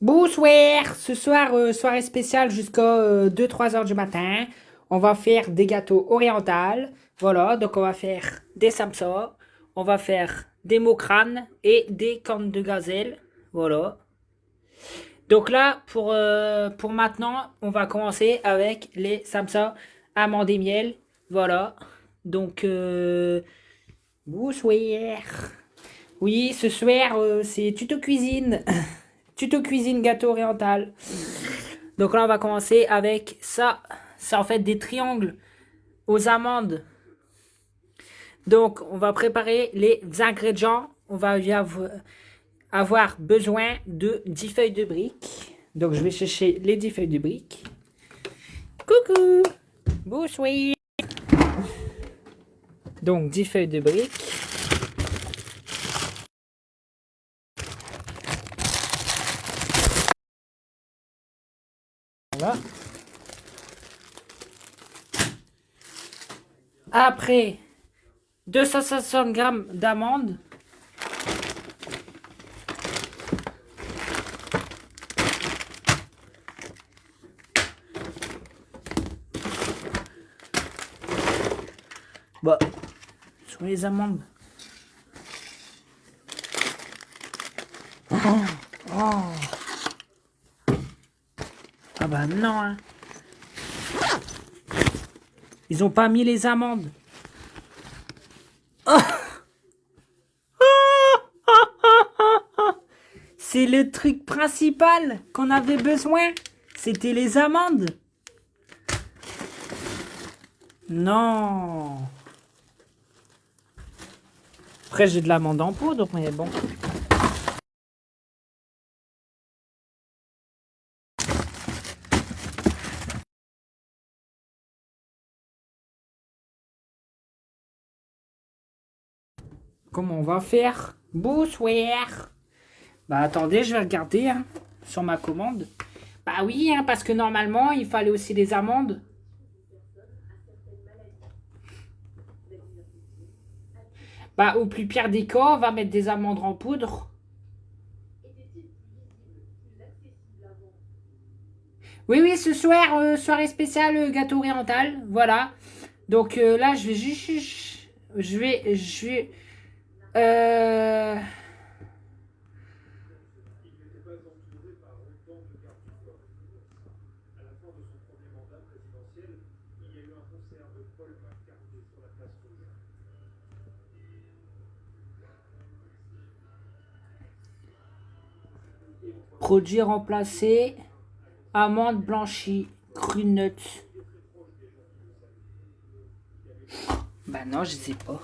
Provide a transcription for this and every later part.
Bonsoir, ce soir, soirée spéciale jusqu'à 2-3 heures du matin. On va faire des gâteaux orientaux. Voilà, donc on va faire des samsa, on va faire des mokranes et des cornes de gazelle. Voilà. Donc là, pour maintenant, on va commencer avec les samsa amandes et miel. Voilà. Donc, bonsoir. Oui, ce soir, c'est tuto cuisine. Tuto cuisine gâteau oriental. Donc là, on va commencer avec ça. C'est en fait des triangles aux amandes. Donc, on va préparer les ingrédients. On va avoir besoin de 10 feuilles de briques. Donc, je vais chercher les 10 feuilles de briques. Coucou! Bonsoir! Donc, 10 feuilles de briques. Voilà. Après, 260 g d'amandes. Bah, sur les amandes. Oh. Ah bah non, hein. Ils ont pas mis les amandes. Oh. C'est le truc principal qu'on avait besoin. C'était les amandes. Non. Après, j'ai de l'amande en poudre, mais bon. Comment on va faire? Bonsoir. Bah attendez, je vais regarder hein, sur ma commande. Bah oui, hein, parce que normalement, il fallait aussi des amandes. Bah au plus pire des cas, on va mettre des amandes en poudre. Oui, oui, ce soir, soirée spéciale gâteau oriental. Voilà. Donc là, je vais juste... Je vais... Euh... Produit remplacé. Amandes blanchies. Cru nuts. Bah non, je sais pas.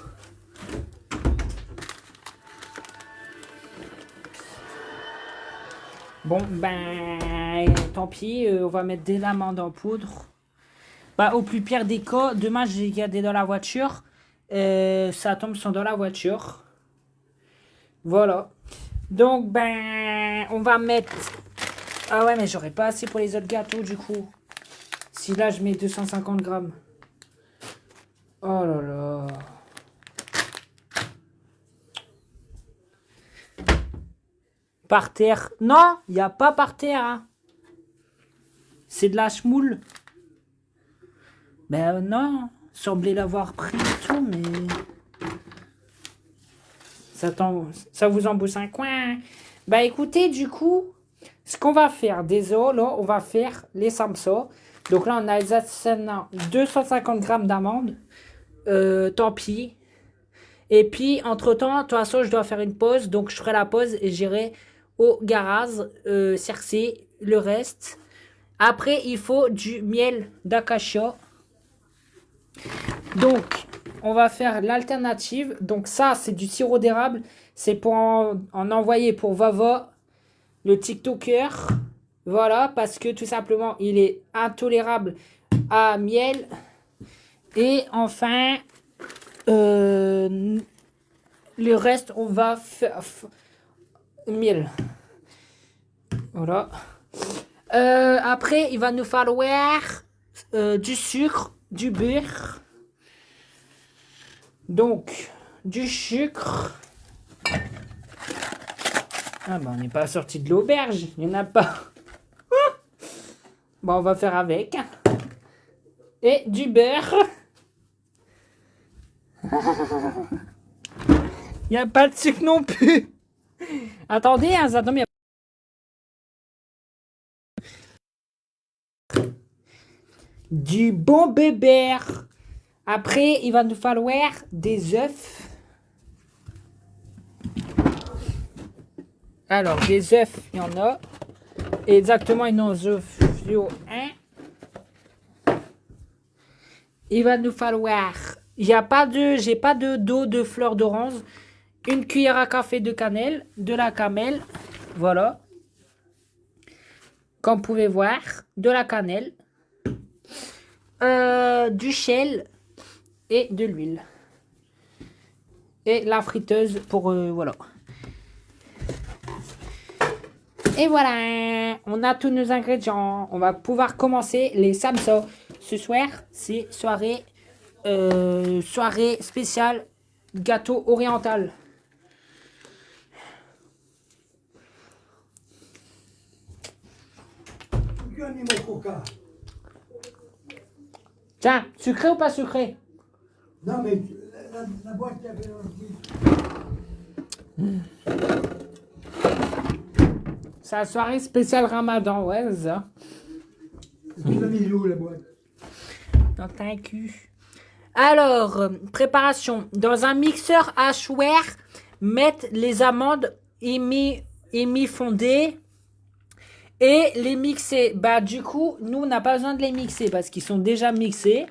Bon, ben, tant pis, on va mettre des amandes en poudre. Bah, au plus pire des cas, demain, j'ai gardé dans la voiture. Ça tombe sont dans la voiture. Voilà. Donc, ben, on va mettre... Ah ouais, mais j'aurais pas assez pour les autres gâteaux, du coup. Si là, je mets 250 grammes. Oh là là. Par terre. Non, il n'y a pas par terre. Hein. C'est de la chmoule. Ben non, semblait l'avoir pris et tout, mais... Ça vous embouche un coin. Bah écoutez, du coup, ce qu'on va faire, désolé, là, on va faire les samsa. Donc là, on a exactement 250 grammes d'amandes. Tant pis. Et puis, entre-temps, de toute façon, je dois faire une pause. Donc, je ferai la pause et j'irai au garage chercher le reste. Après, il faut du miel d'acacia. Donc, on va faire l'alternative. Donc ça, c'est du sirop d'érable. C'est pour en envoyer pour Vava, le TikToker. Voilà, parce que tout simplement, il est intolérable à miel. Et enfin, le reste, on va faire miel. Voilà. Après, il va nous falloir du sucre, du beurre. Donc, du sucre. Ah bah on n'est pas sorti de l'auberge, il n'y en a pas. Bon, on va faire avec. Et du beurre. Il n'y a pas de sucre non plus. Attendez, hein, ça tombe, il y a... Du bon beurre. Après, il va nous falloir des œufs. Alors, des œufs, il y en a. Exactement, une œufs sur un. Il va nous falloir... J'ai pas de d'eau de fleur d'orange. Une cuillère à café de cannelle. De la cannelle. Voilà. Comme vous pouvez voir. De la cannelle. Du sel. Et de l'huile. Et la friteuse pour... voilà. Et voilà. On a tous nos ingrédients. On va pouvoir commencer les samsas. Ce soir, c'est soirée spéciale gâteau oriental. Tiens, sucré ou pas sucré? Non, mais la boîte qui avait C'est la soirée spéciale Ramadan, ouais, c'est ça. tu l'as mis où, la boîte? Dans ta cul. Alors, préparation. Dans un mixeur hachoir, mettre les amandes émi-fondées et les mixer. Bah, du coup, nous, on n'a pas besoin de les mixer parce qu'ils sont déjà mixés.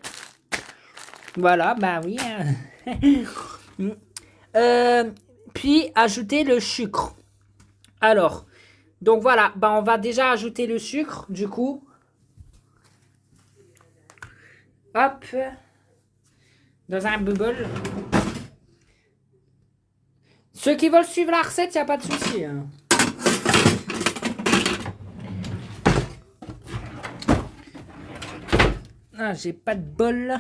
Voilà, bah oui. Puis, ajouter le sucre. Alors, donc voilà, bah, on va déjà ajouter le sucre, du coup. Hop. Dans un bubble. Ceux qui veulent suivre la recette, il n'y a pas de souci. Hein. Ah, j'ai pas de bol.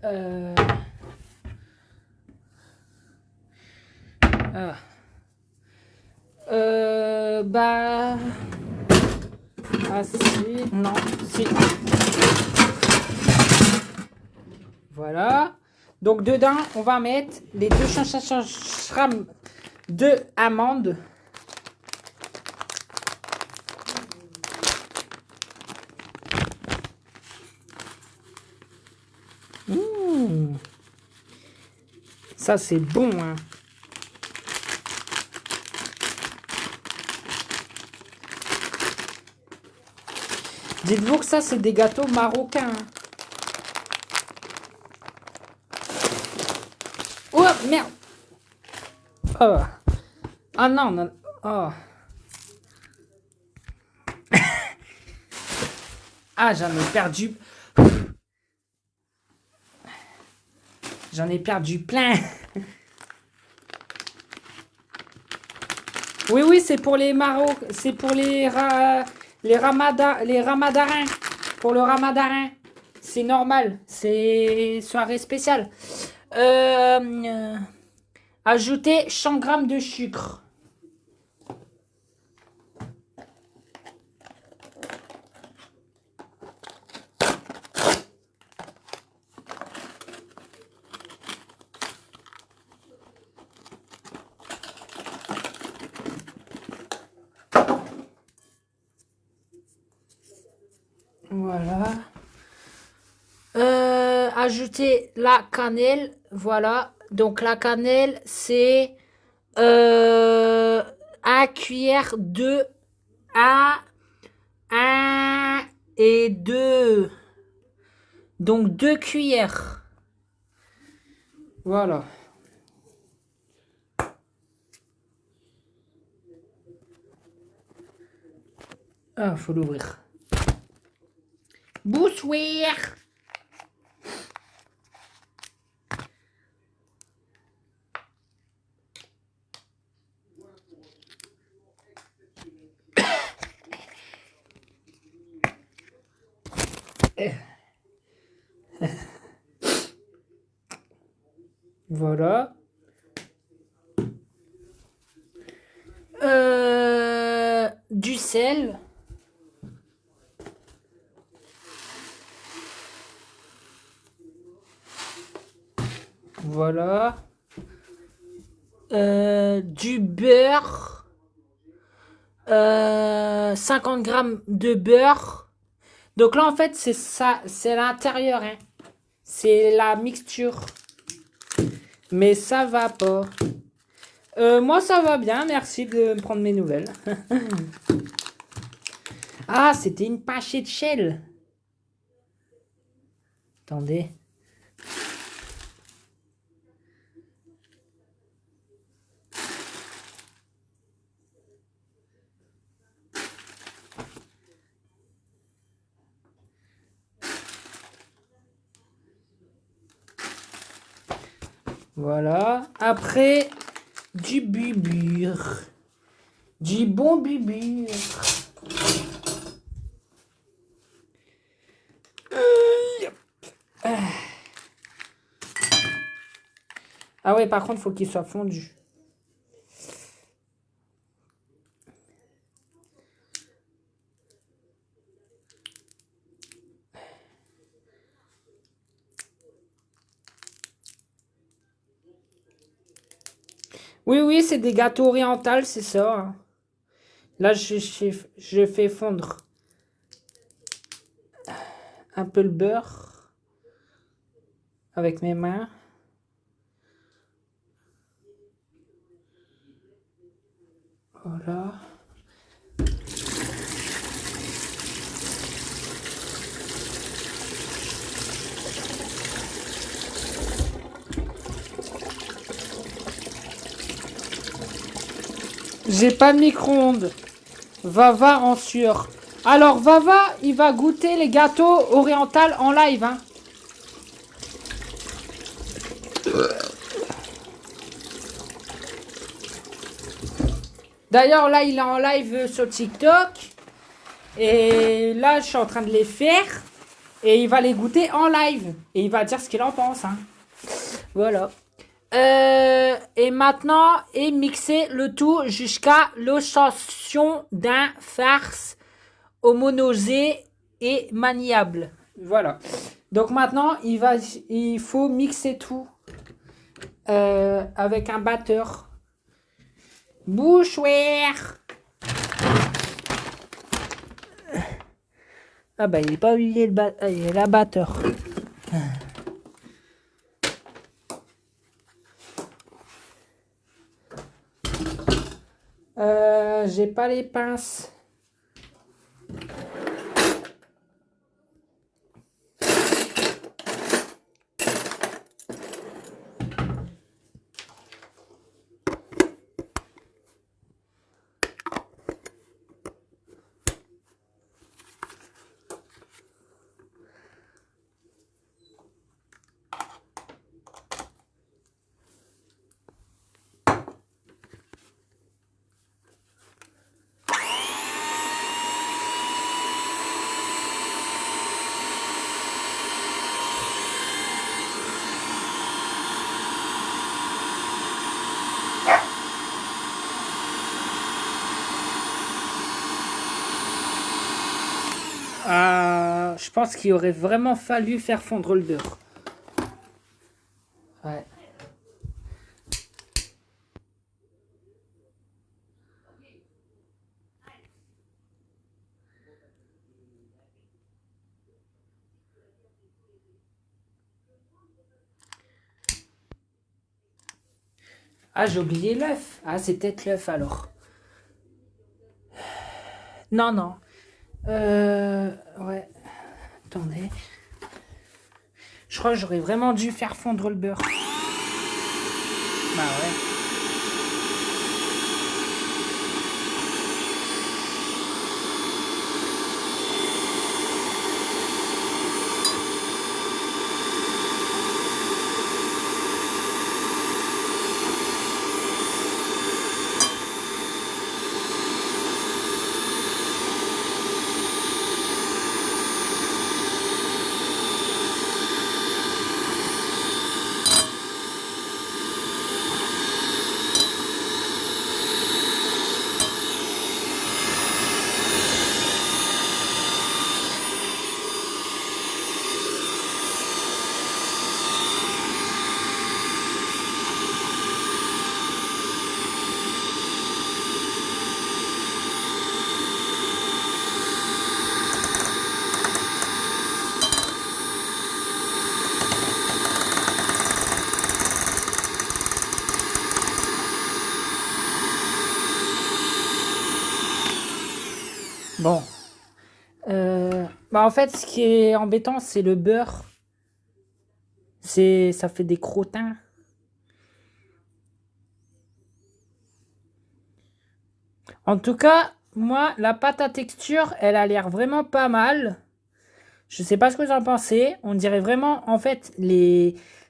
Ah. Bah... Ah si, non, si. Voilà. Donc dedans, on va mettre les 250 grammes de amandes. Ça, c'est bon, hein. Dites-vous que ça, c'est des gâteaux marocains. Hein. Oh, merde. Oh. Ah non, non. Oh. Ah, j'en ai perdu. J'en ai perdu plein. Oui, oui, c'est pour les Maroc, c'est pour les ramadarins. Pour le ramadarin. C'est normal. C'est soirée spéciale. Ajouter 100 grammes de sucre. Voilà. Ajouter la cannelle. Voilà. Donc la cannelle, c'est 1 cuillère de à 1 et 2. Donc 2 cuillères. Voilà. Ah, faut l'ouvrir. Bonsoir. Voilà. du sel. Voilà. Du beurre. 50 grammes de beurre. Donc là, en fait, c'est ça. C'est l'intérieur. Hein. C'est la mixture. Mais ça va pas. Moi, ça va bien. Merci de me prendre mes nouvelles. Ah, c'était une pâchée de chèvre. Attendez. Voilà. Après, du bubure. Du bon bubure. Ah ouais, par contre, faut qu'il soit fondu. Oui, oui, c'est des gâteaux orientaux, c'est ça. Hein. Là, je fais fondre un peu le beurre avec mes mains. Voilà. J'ai pas de micro-ondes. Vava en sueur. Alors Vava, il va goûter les gâteaux orientaux en live. Hein. D'ailleurs, là, il est en live sur TikTok. Et là, je suis en train de les faire. Et il va les goûter en live. Et il va dire ce qu'il en pense. Hein. Voilà. Et maintenant, et mixer le tout jusqu'à l'obtention d'un farce homonosé et maniable. Voilà. Donc maintenant, il faut mixer tout avec un batteur. Bouchoir. Ah bah il est pas oublié il est la batteur. J'ai pas les pinces. Je pense qu'il aurait vraiment fallu faire fondre le beurre. Ouais. Ah, j'ai oublié l'œuf. Ah, c'est peut-être l'œuf alors. Non, non. Ouais. Attendez. Je crois que j'aurais vraiment dû faire fondre le beurre. Bah ouais. Bon. Bah en fait, ce qui est embêtant, c'est le beurre. Ça fait des crottins. En tout cas, moi, la pâte à texture, elle a l'air vraiment pas mal. Je sais pas ce que j'en pensais. On dirait vraiment, en fait,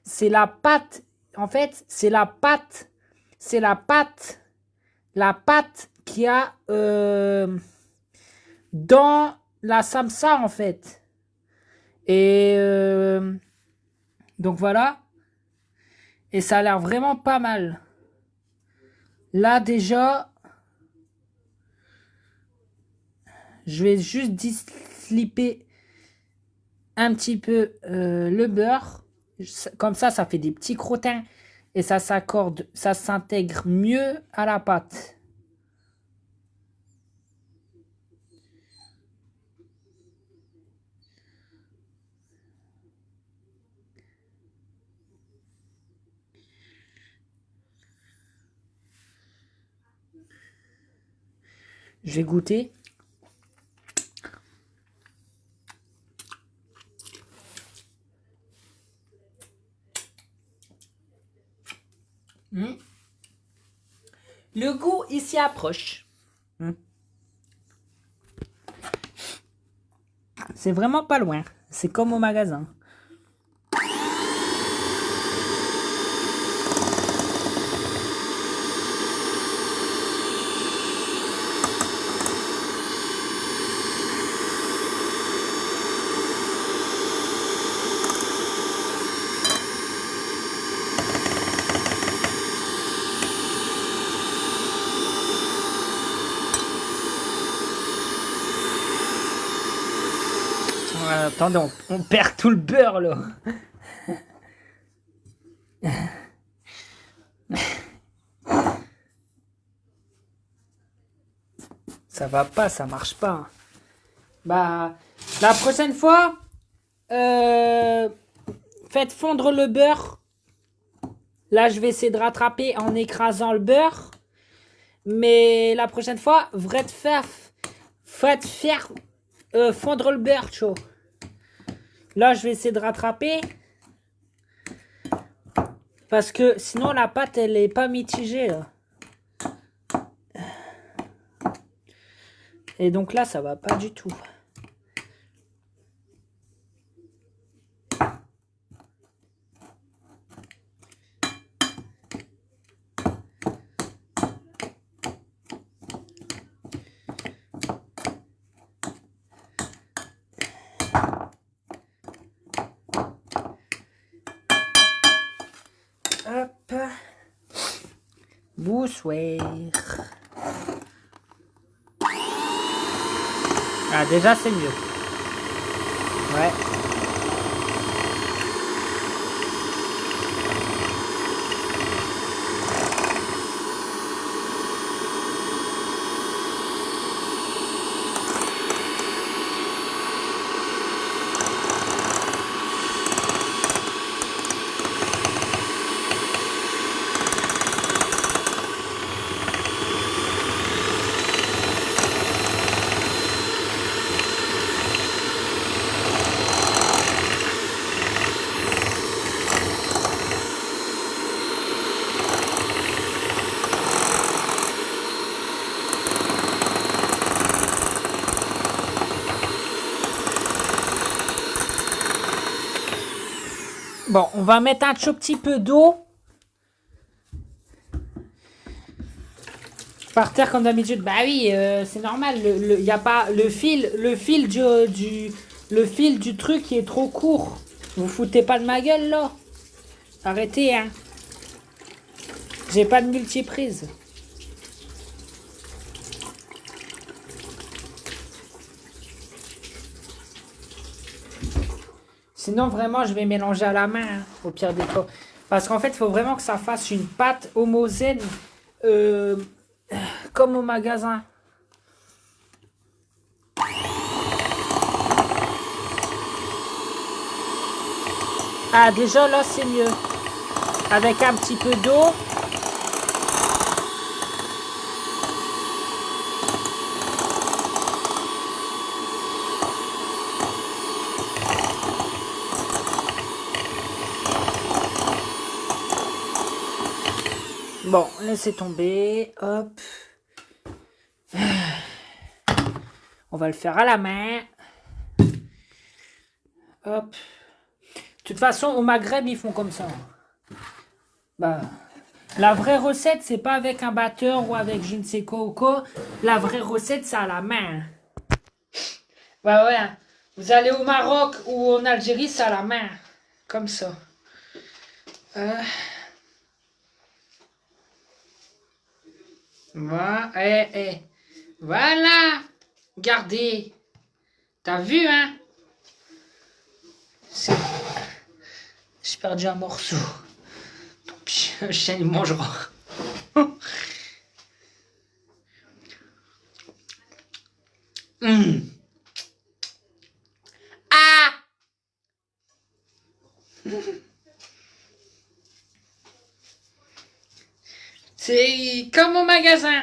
c'est la pâte. En fait, c'est la pâte. C'est la pâte. La pâte qu'il y a dans la samsa, en fait. Et donc voilà. Et ça a l'air vraiment pas mal. Là, déjà, je vais juste dislipper un petit peu le beurre. Comme ça fait des petits crottins. Et ça s'accorde, ça s'intègre mieux à la pâte. Je vais goûter. Le goût, il s'y approche. C'est vraiment pas loin. C'est comme au magasin. Attendez, on perd tout le beurre là. Ça va pas, ça marche pas. Bah, la prochaine fois, faites fondre le beurre. Là, je vais essayer de rattraper en écrasant le beurre. Mais la prochaine fois, faites faire fondre le beurre, chaud. Là, je vais essayer de rattraper. Parce que sinon, la pâte, elle est pas mitigée. Là. Et donc là, ça va pas du tout. Hop. Bonsoir. Ah, déjà, c'est mieux. Ouais. Bon, on va mettre un tout petit peu d'eau. Par terre comme d'habitude. Bah oui, c'est normal. Y a pas le fil du truc qui est trop court. Vous foutez pas de ma gueule là. Arrêtez hein. J'ai pas de multiprise. Sinon, vraiment, je vais mélanger à la main, hein, au pire des cas. Parce qu'en fait, il faut vraiment que ça fasse une pâte homogène, comme au magasin. Ah, déjà, là, c'est mieux. Avec un petit peu d'eau. Bon, laissez tomber. Hop. On va le faire à la main. Hop. De toute façon, au Maghreb, ils font comme ça. Bah, la vraie recette, c'est pas avec un batteur ou avec je ne sais quoi ou quoi. La vraie recette, c'est à la main. Ouais, ouais. Vous allez au Maroc ou en Algérie, c'est à la main. Comme ça. Voilà. Voilà. Regardez. T'as vu, hein? J'ai perdu un morceau. Tant pis, le chien, il mangera. Ah! C'est comme au magasin.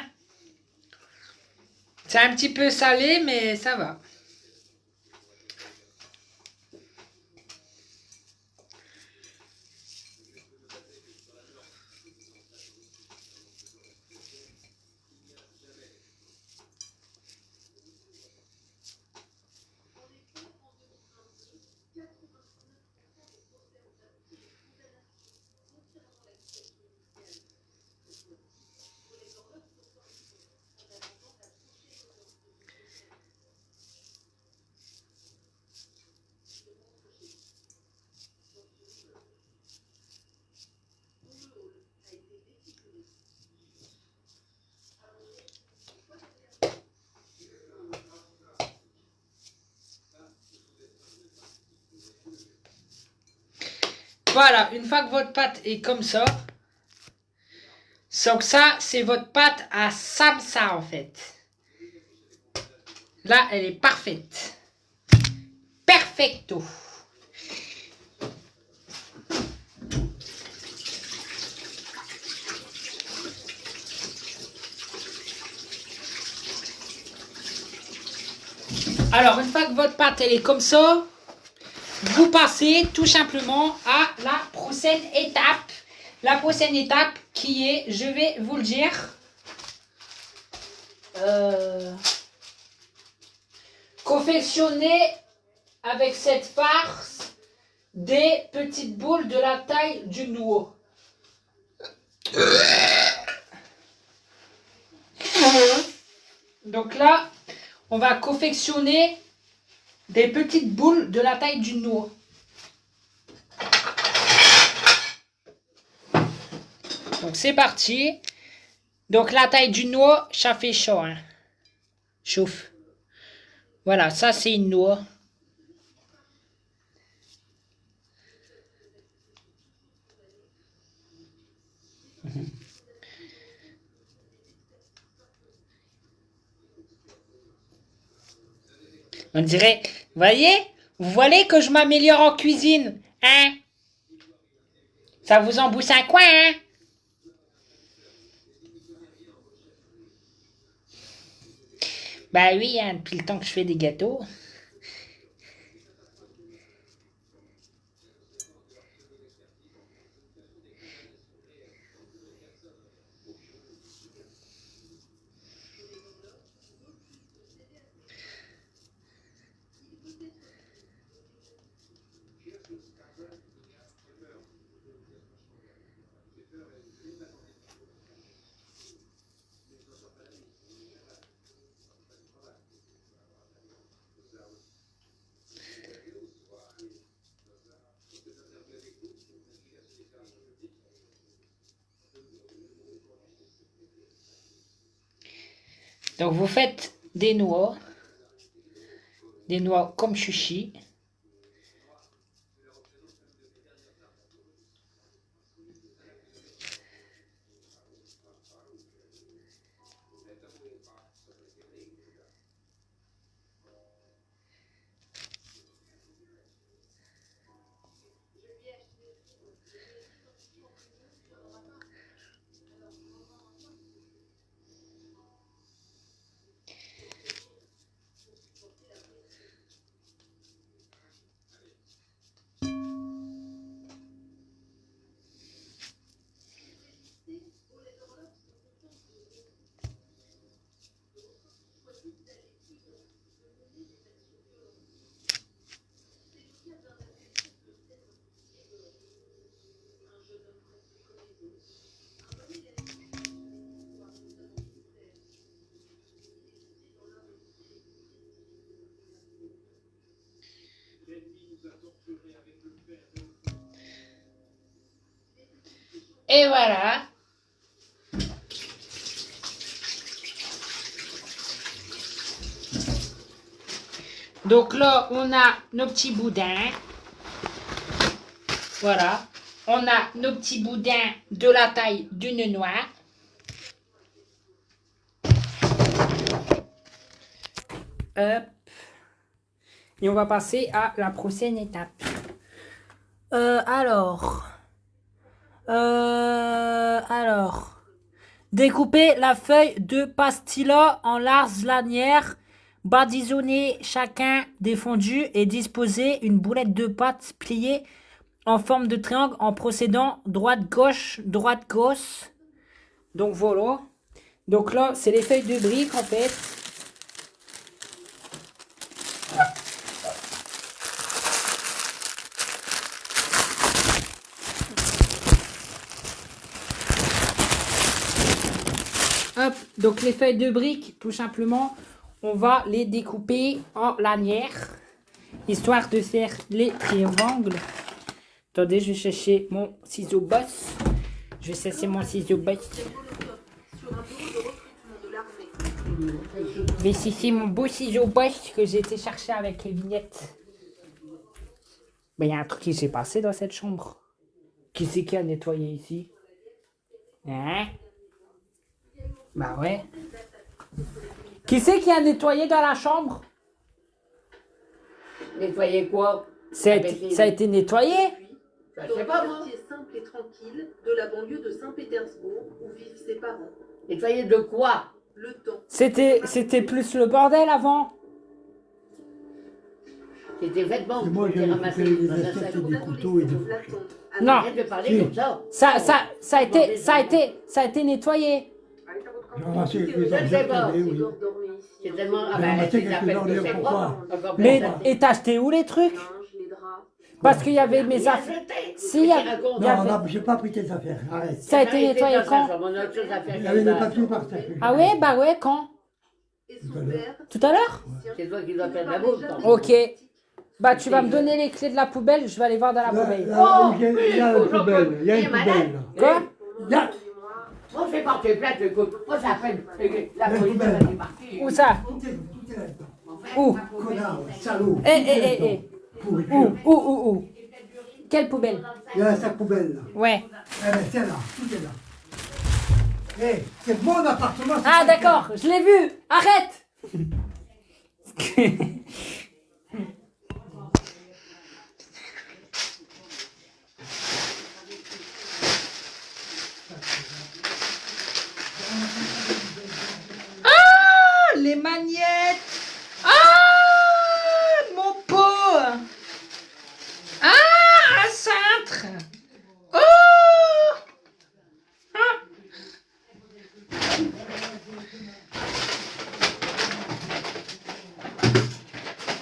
C'est un petit peu salé, mais ça va. Voilà, une fois que votre pâte est comme ça, donc ça, c'est votre pâte à salsa en fait. Là, elle est parfaite. Perfecto. Alors, une fois que votre pâte elle est comme ça, vous passez tout simplement à la prochaine étape. La prochaine étape qui est, je vais vous le dire, confectionner avec cette farce des petites boules de la taille du noix. Donc là, on va confectionner des petites boules de la taille d'une noix. Donc c'est parti. Donc la taille d'une noix, ça fait chaud. Hein. Chauffe. Voilà, ça c'est une noix. On dirait, vous voyez que je m'améliore en cuisine, hein? Ça vous embouche un coin, hein? Bah oui, hein, depuis le temps que je fais des gâteaux. Donc vous faites des noix comme chuchi. Et voilà. Donc là, on a nos petits boudins. Voilà. On a nos petits boudins de la taille d'une noix. Hop. Et on va passer à la prochaine étape. Alors, découpez la feuille de pastilla en larges lanières, badigeonnez chacun des fondus et disposez une boulette de pâte pliée en forme de triangle en procédant droite-gauche, droite-gauche. Donc voilà. Donc là, c'est les feuilles de briques en fait. Hop, donc les feuilles de briques, tout simplement, on va les découper en lanières, histoire de faire les triangles. Attendez, je vais chercher mon ciseau boss. Je vais chercher mon ciseau boss. Je vais chercher mon beau ciseau boss que j'ai été chercher avec les vignettes. Mais il y a un truc qui s'est passé dans cette chambre. Qui c'est qui a nettoyé ici? Hein? Bah ouais. Qui c'est qui a nettoyé dans la chambre? Nettoyer quoi? Ça a été nettoyé? Je sais pas moi. Quartier simple et tranquille de la banlieue de Saint-Pétersbourg où vivent ses parents. Nettoyer de quoi? Le temps. C'était plus le bordel avant. C'est des vêtements Et moi, qui j'ai étaient récupéré ramassés les dans un assiettes sac. et des couteaux et des fourchettes. Non. Arrête de parler Si. comme ça. Ça a été nettoyé. J'ai ramassé Je les sais objets pas. qu'il y avait, oui. C'est tellement. Ah J'ai ben, ramassé tu quelques t'appelles que ordures, c'est pourquoi? propre. Encore plus Mais, ça. et t'as acheté où les trucs? Les draps. Parce qu'il y avait mes Rien affaires. jeté. Si, il y a- racontes. il y avait- Non, j'ai pas pris tes affaires, arrête. Ça a été nettoyé dans sa quand? chambre, on a autre chose à faire Il y que avait des ça. papiers par terre. Ah ouais, bah ouais, quand? Et son père. Tout à l'heure? C'est toi qui dois faire de la bouffe. toi. Ok. Bah tu vas me donner les clés de la poubelle, je vais aller voir dans la Là, poubelle. là, il y a une poubelle, il y a une Il est malade. poubelle. Quoi? Il y a Moi, je vais porter plainte, écoute. Moi, j'appelle la La police, poubelle. elle va débarquer. Où ça? tout est là-dedans. Où? Connard, salaud. Eh. Pourriture. Où? Quelle poubelle? Il y a sa poubelle là. Ouais. Eh ben, c'est là, tout est là. Eh, c'est mon appartement. c'est Ah pas d'accord, je l'ai vu. Arrête. Ah, les magnettes. Ah, mon pot. Ah, un cintre. Oh. Ah.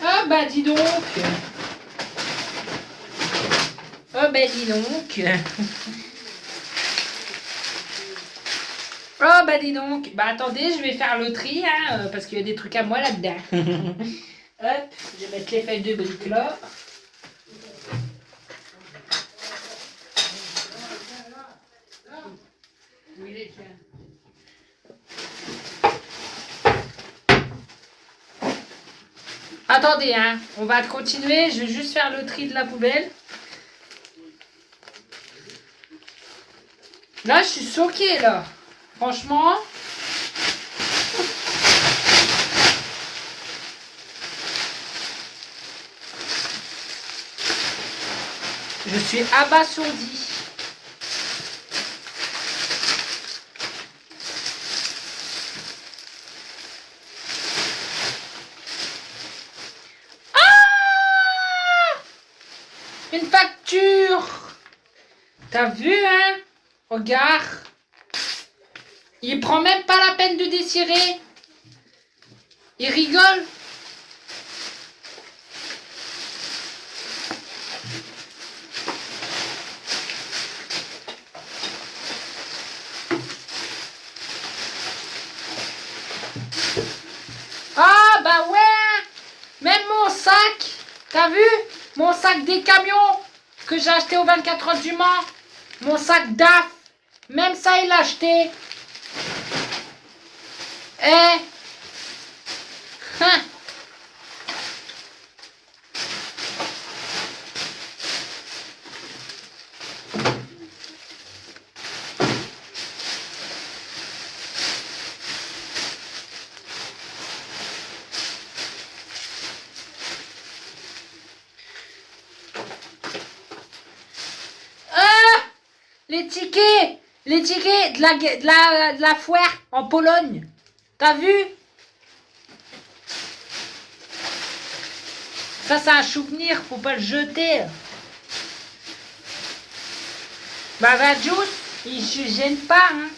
Ah bah dis donc. Oh bah dis donc. Oh bah dis donc. Bah attendez, je vais faire le tri hein, parce qu'il y a des trucs à moi là-dedans. Hop, je vais mettre les feuilles de briques là. Attendez, hein, on va continuer. Je vais juste faire le tri de la poubelle. Là, je suis choquée, là. Franchement. Je suis abasourdie. Une facture. T'as vu, hein? Regarde. Il prend même pas la peine de désirer. Il rigole. Ah, bah ouais. Même mon sac. T'as vu? Mon sac des camions que j'ai acheté au 24 heures du Mans. Mon sac DAF. Même ça, il l'a acheté. Eh. Hein. Les tickets de la foire en Pologne. T'as vu? Ça, c'est un souvenir, faut pas le jeter. Bah, Juice, il se gêne pas, hein.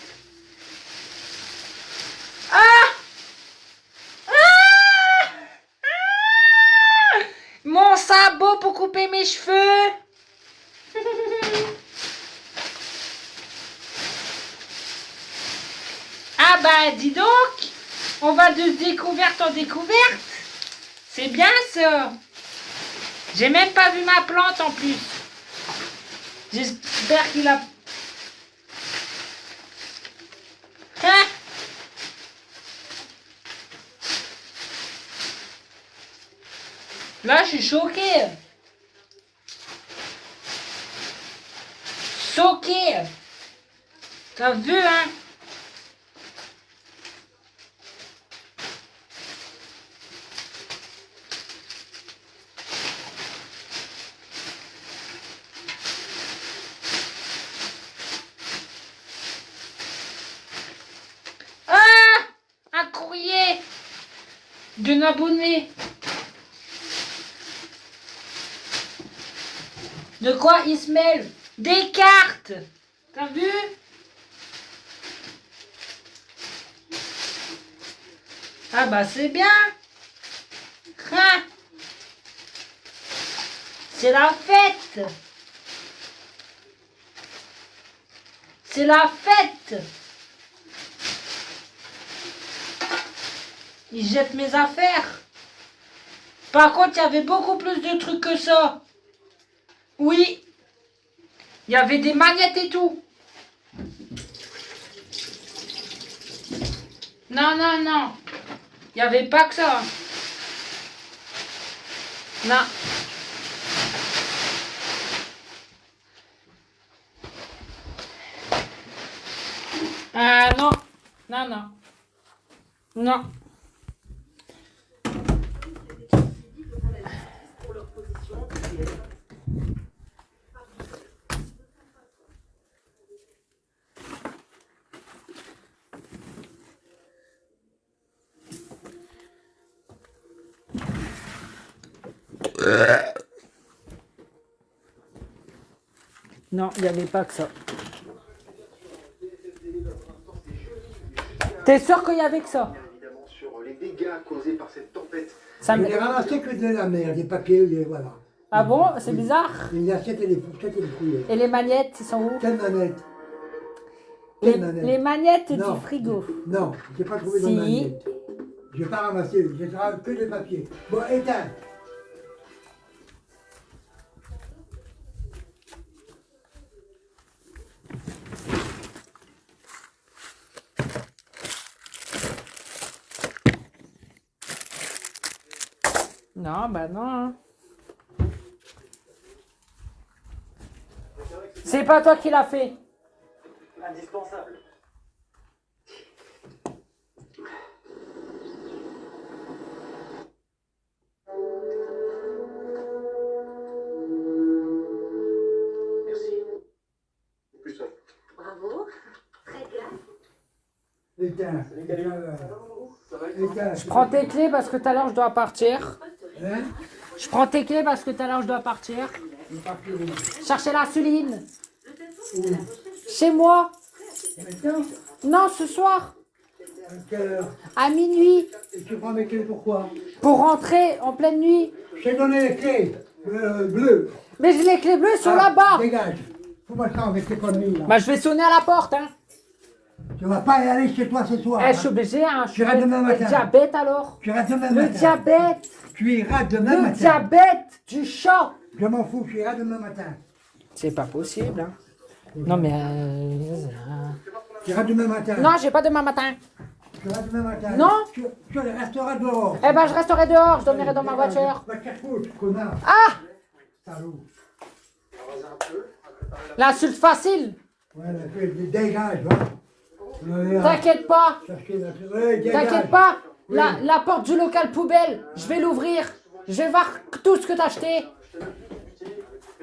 Ah! Ah! Ah! Mon sabot pour couper mes cheveux. Ah bah dis donc, on va de découverte en découverte. C'est bien ça. J'ai même pas vu ma plante en plus. J'espère qu'il a... Hein? Là, je suis choquée. Choquée. T'as vu, hein? D'un abonné. De quoi il se mêle? Des cartes. T'as vu? Ah bah c'est bien. Hein? C'est la fête. C'est la fête. Il jette mes affaires. Par contre, il y avait beaucoup plus de trucs que ça. Oui. Il y avait des magnettes et tout. Non, non, non. Il n'y avait pas que ça. Non. Non. Non, non. Non. Non, il n'y avait pas que ça. T'es sûr qu'il y avait que ça? Évidemment sur les dégâts causés par cette tempête. Ça Je me... n'ai ramassé que de la mer, des papiers, voilà. Ah bon? C'est bizarre. Les assiettes et les fourchettes et les couillères. Et les magnettes, ils sont où? Quelle manette? Les, Quelle manette? les magnettes Non. du frigo. Non, je n'ai pas trouvé Si. de manette. Je n'ai pas ramassé, j'ai que des papiers. Bon, éteins. Non, bah non. Hein. C'est pas toi qui l'as fait. Indispensable. Merci. Plus ça. Bravo. Très bien. Éteins. Éteins. Je prends tes clés parce que tout à l'heure je dois partir. Hein? Je prends tes clés parce que tout à l'heure je dois partir. Chercher la Suline. Chez moi. Maintenant? Non, ce soir. À quelle heure? À minuit. Et tu prends mes clés pourquoi? Pour rentrer en pleine nuit. Je t'ai donné les clés bleues. Mais j'ai les clés bleues sont Ah, là-bas. Dégage. Fous-moi ça avec tes conneries là. Bah je vais sonner à la porte. Hein. Tu vas pas y aller chez toi ce soir. Eh, je suis obligé. Hein. Je suis iras demain le matin. diabète alors. Tu iras demain Le matin. diabète. Tu iras demain Le matin. diabète du chat. Je m'en fous, tu iras demain matin. C'est pas possible. Hein. Non, mais... Tu iras demain matin. Non, j'ai pas demain matin. Tu iras demain matin. Non. Tu resteras dehors. Eh ben, je resterai dehors, je dormirai dans ma voiture. Va te faire foutre, connard. Ah! Salaud. L'insulte facile. Ouais, dégage, va. T'inquiète pas. Dégage. T'inquiète pas. La porte du local poubelle, je vais l'ouvrir. Je vais voir tout ce que t'as acheté.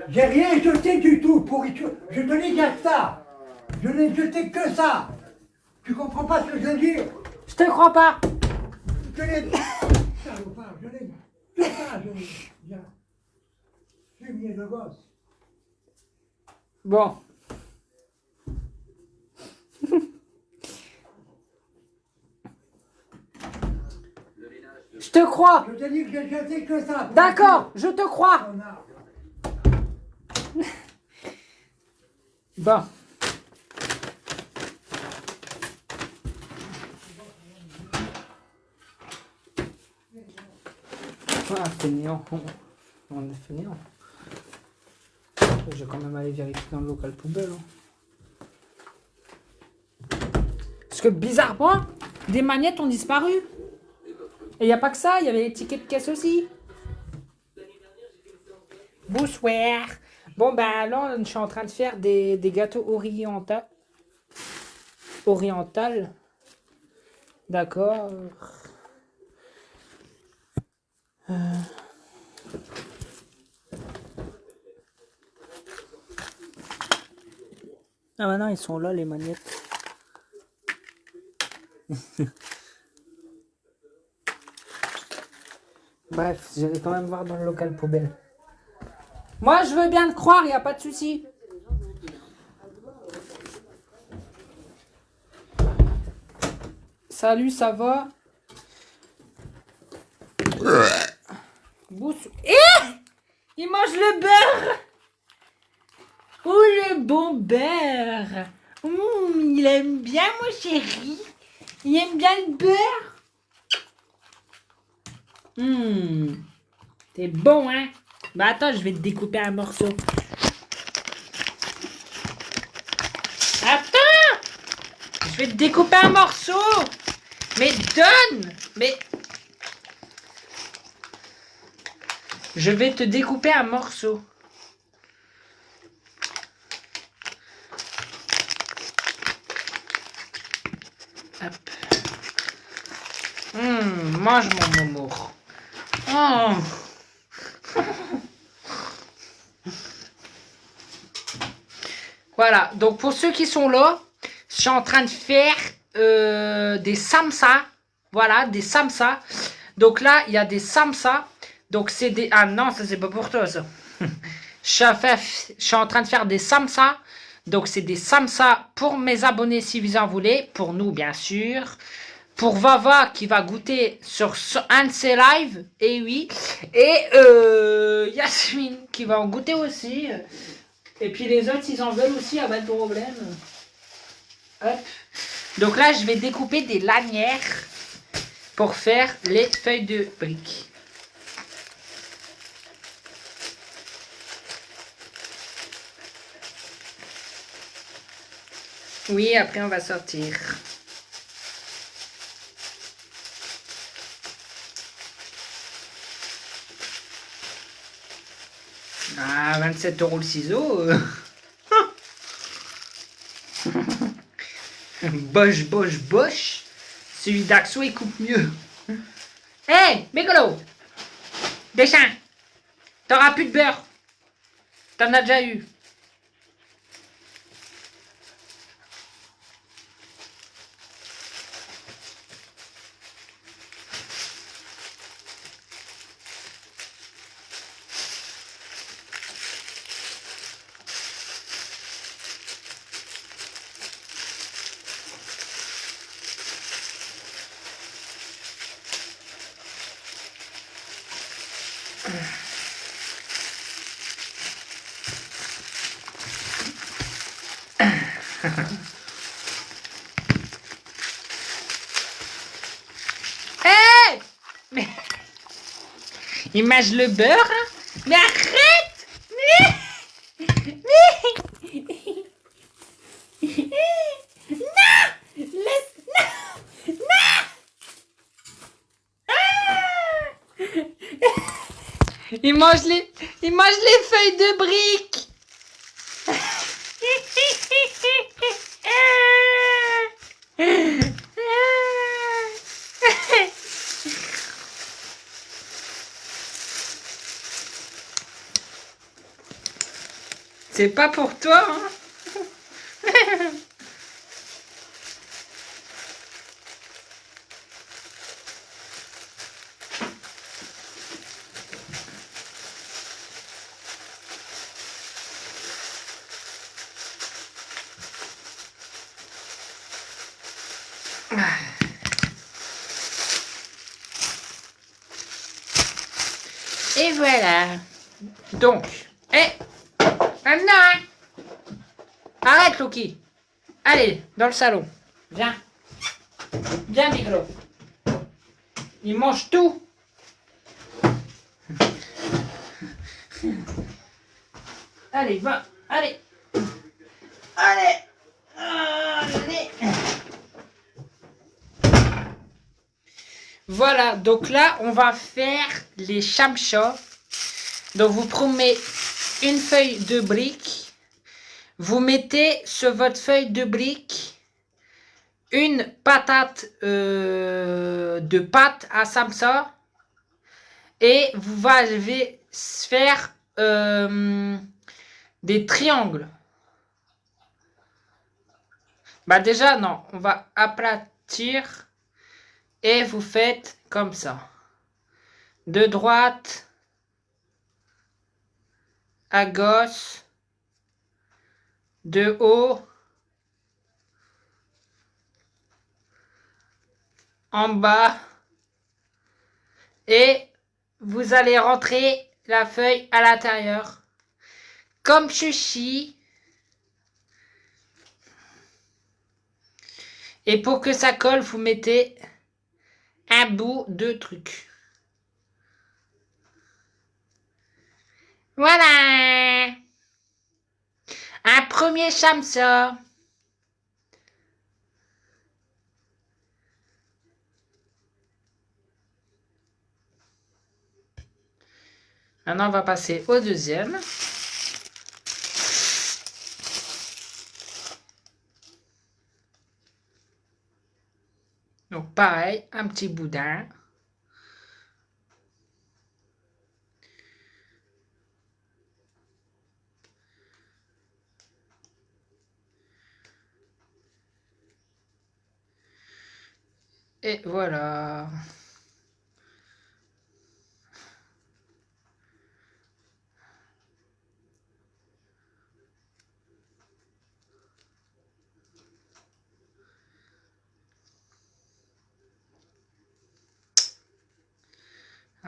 J'ai rien jeté du tout, pourriture. Je te n'ai qu'à ça. Je n'ai jeté que ça. Tu comprends pas ce que je veux dire? Je te crois pas. Je n'ai... Salopard, je n'ai... Que ça, je n'ai... Viens. Fumier de gosse. Bon. Je te crois. Je te dis que j'ai jeté que ça. D'accord, je te crois. Connard. Bon. Ah, fainéant. On est fainéant. Je vais quand même aller vérifier dans le local poubelle. Parce que bizarrement, des magnettes ont disparu. Et il n'y a pas que ça, il y avait les tickets de caisse aussi. Bonsoir. Bon, ben là, je suis en train de faire des gâteaux oriental. D'accord. Ah bah non, ils sont là, les magnettes. Bref, je vais quand même voir dans le local poubelle. Moi, je veux bien te croire, il n'y a pas de souci. Salut, ça va? Il mange le beurre! Oh, le bon beurre! Il aime bien, mon chéri. Il aime bien le beurre. C'est bon, hein? Bah attends, je vais te découper un morceau. Attends! Je vais te découper un morceau! Mais donne! Mais... Je vais te découper un morceau. Hop. Mange mon momo. Oh. Voilà, donc pour ceux qui sont là, je suis en train de faire des samsa. Voilà, des samsa. Donc là, il y a des samsa. Donc c'est des... Ah non, ça c'est pas pour toi ça. Je suis en train de faire des samsa. Donc c'est des samsa pour mes abonnés si vous en voulez. Pour nous bien sûr. Pour Vava qui va goûter sur un de ses lives. Et oui. Et Yasmine qui va en goûter aussi. Et puis les autres ils en veulent aussi, à pas de problème. Hop. Donc là je vais découper des lanières pour faire les feuilles de briques. Oui, après on va sortir. Ah, 27 € le ciseau. Boche, boche, boche. Celui d'Axo, il coupe mieux. Hey, Mégolo! Dessin! T'auras plus de beurre. T'en as déjà eu. Hey! Mais... Il mange le beurre, hein? Mais arrête! Il mange les feuilles de briques. C'est pas pour toi, hein? Et voilà. Donc, maintenant, hein. Arrête, Loki. Allez, dans le salon. Viens. Viens, Biglo. Il mange tout. Allez, va. Allez. Allez. Allez. Voilà, donc là, on va faire les chamchas. Donc, vous prenez une feuille de brique. Vous mettez sur votre feuille de brique une patate de pâte à samsa. Et vous allez faire des triangles. Bah déjà, non, on va aplatir. Et vous faites comme ça. De droite à gauche. De haut en bas. Et vous allez rentrer la feuille à l'intérieur. Comme ceci. Et pour que ça colle, vous mettez un bout de truc. Voilà. Un premier chamsa. Maintenant, on va passer au deuxième. Donc, pareil, un petit boudin. Et voilà.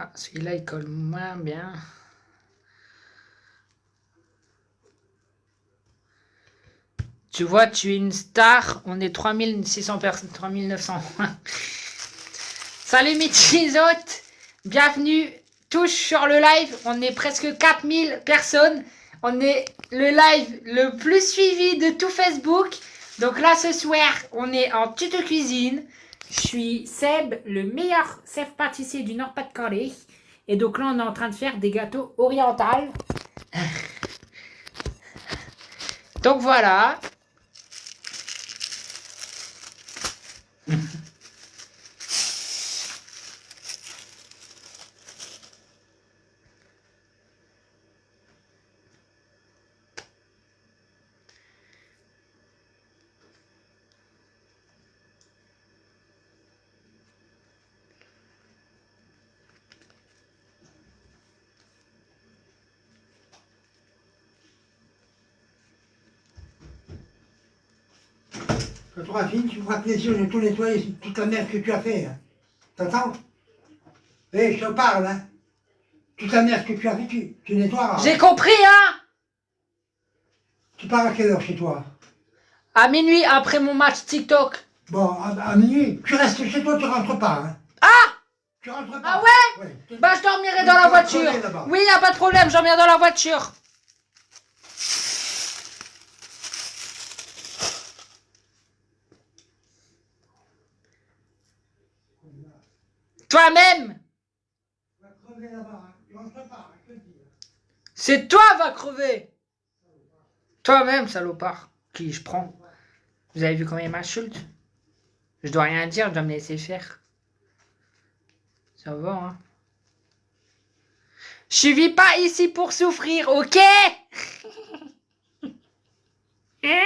Ah, celui-là, il colle moins bien. Tu vois, tu es une star. On est 3600 personnes, 3900. Salut mes petits hôtes. Bienvenue tous sur le live. On est presque 4000 personnes. On est le live le plus suivi de tout Facebook. Donc là, ce soir, on est en tuto cuisine. Je suis Seb, le meilleur chef pâtissier du Nord-Pas-de-Calais. Et donc là, on est en train de faire des gâteaux orientaux. Donc voilà. Quand tu auras fini, tu feras plaisir de tout nettoyer, toute la merde que tu as fait. Hein. T'entends? Eh, je te parle, hein. Toute la merde que tu as fait, tu nettoieras. J'ai compris, hein. Tu pars à quelle heure chez toi? À minuit, après mon match TikTok. Bon, à minuit, tu restes chez toi, tu rentres pas, hein. Ah! Tu rentres pas. Ah ouais? Bah, je dormirai dans la voiture. Oui, y a pas de problème, je dormirai dans la voiture. Toi-même. crever là-bas. Hein. Tu rentres pas, je te le dis. C'est toi va crever. Toi-même, salopard. Qui je prends. Vous avez vu comment il m'insulte? Je dois rien dire, je dois me laisser faire. Ça va, hein? Je vis pas ici pour souffrir, ok? Hein?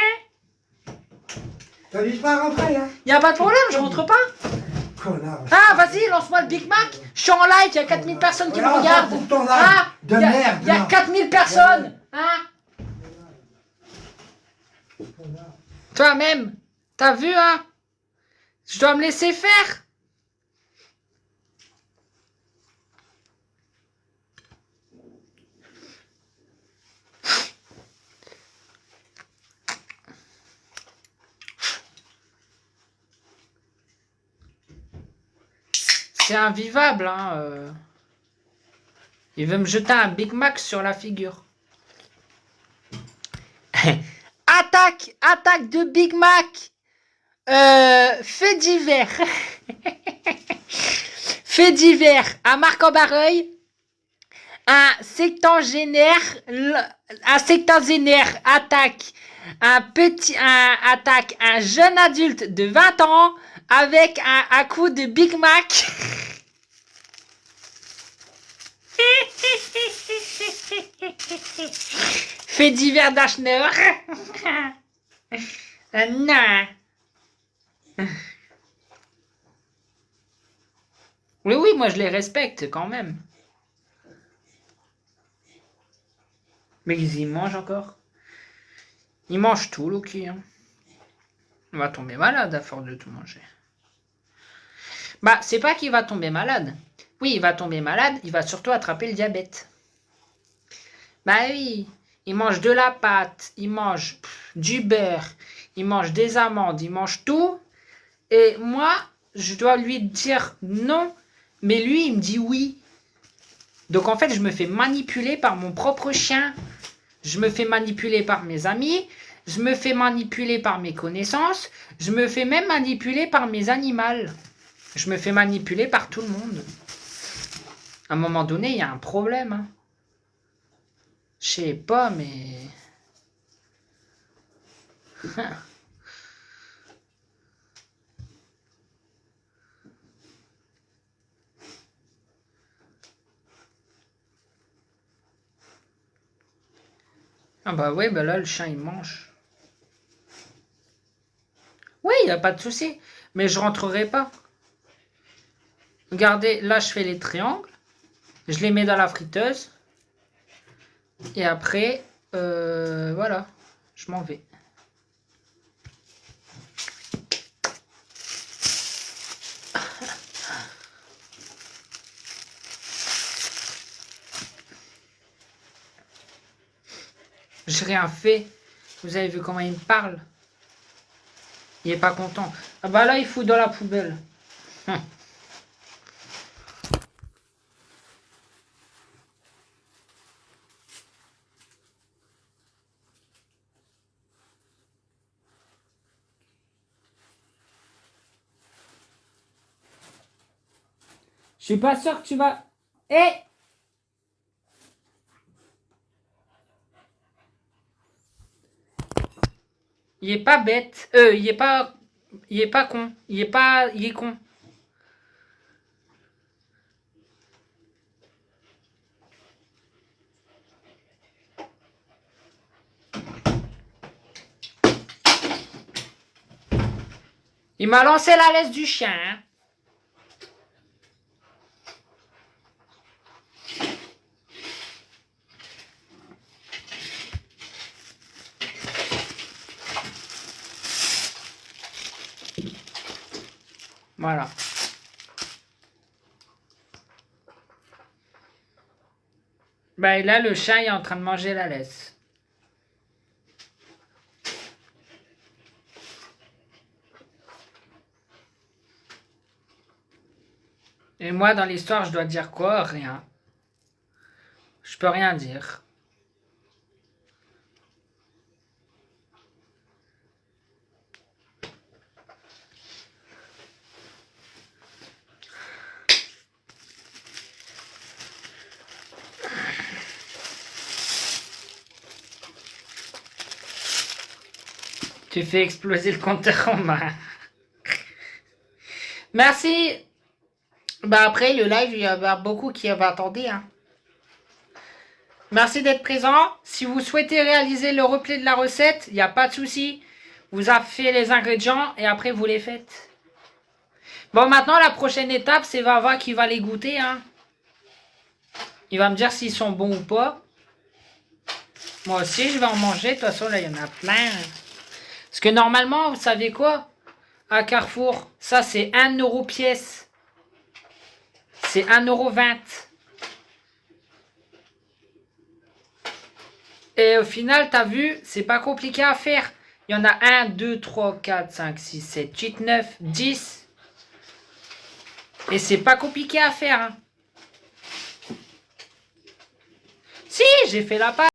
T'as dit pas rentrer, hein? Y a pas de problème, je rentre pas. Connard. Ah, vas-y, lance-moi le Big Mac. Je suis en live, y a 4000 personnes qui me Voilà, regardent. pour ton live Ah, de y a, merde, y a non. 4000 personnes. Hein? Toi-même, t'as vu, hein? Je dois me laisser faire. C'est invivable, hein. Il veut me jeter un Big Mac sur la figure. Attaque de Big Mac. Fait divers. Fait divers à Marc-en-Barreuil. Un septagénaire attaque un jeune adulte de 20 ans avec un coup de Big Mac. Fait divers d'Achner. Non. Oui, moi je les respecte quand même. Mais ils mangent encore. Ils mangent tout, Loki. Hein. On va tomber malade à force de tout manger. Bah, c'est pas qu'il va tomber malade. Oui, il va tomber malade, il va surtout attraper le diabète. Bah oui, il mange de la pâte, il mange du beurre, il mange des amandes, il mange tout. Et moi, je dois lui dire non, mais lui, il me dit oui. Donc en fait, je me fais manipuler par mon propre chien. Je me fais manipuler par mes amis. Je me fais manipuler par mes connaissances. Je me fais même manipuler par mes animaux. Je me fais manipuler par tout le monde. À un moment donné, il y a un problème. Hein. Je sais pas, mais... Ah bah oui, bah là, le chien, il mange. Oui, il n'y a pas de souci. Mais je rentrerai pas. Regardez, là, je fais les triangles. Je les mets dans la friteuse. Et après, voilà, je m'en vais. J'ai rien fait. Vous avez vu comment il me parle? Il est pas content. Ah bah là, il fout dans la poubelle. Je suis pas sûr que tu vas... Eh! Il est pas bête. Il est pas... Il est pas con. Il est pas... Il est con. Il m'a lancé la laisse du chien. Hein. Voilà. Bah et là, le chien est en train de manger la laisse. Et moi, dans l'histoire, je dois dire quoi? Rien. Je peux rien dire. Tu fais exploser le compteur en main. Merci. Bah après, le live, il y a beaucoup qui va attendre. Hein. Merci d'être présent. Si vous souhaitez réaliser le replay de la recette, il n'y a pas de souci. Vous avez fait les ingrédients et après, vous les faites. Bon, maintenant, la prochaine étape, c'est Vava qui va les goûter. Hein. Il va me dire s'ils sont bons ou pas. Moi aussi, je vais en manger. De toute façon, là, il y en a plein. Parce que normalement, vous savez quoi? À Carrefour, ça, c'est 1 € pièce. C'est 1,20 €. Et au final, t'as vu, c'est pas compliqué à faire. Il y en a 1, 2, 3, 4, 5, 6, 7, 8, 9, 10. Et c'est pas compliqué à faire. Hein. Si, j'ai fait la pâte.